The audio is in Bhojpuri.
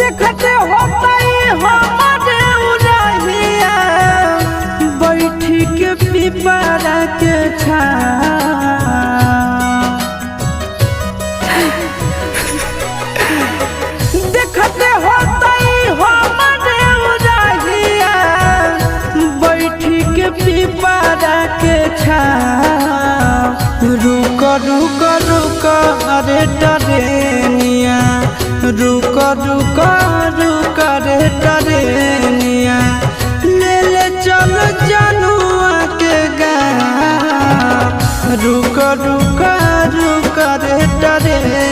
देखते होता हमारे उड़हिया बैठी के पिपरा के देखते होता हमारे उड़हिया बैठी के पिपरा के रुक रुक रुक अरे टरेनिया रुक रुक रुक रे टरेनिया ले ले चल जनुआ के गाँव रुक रुक रुक रे टरेनिया।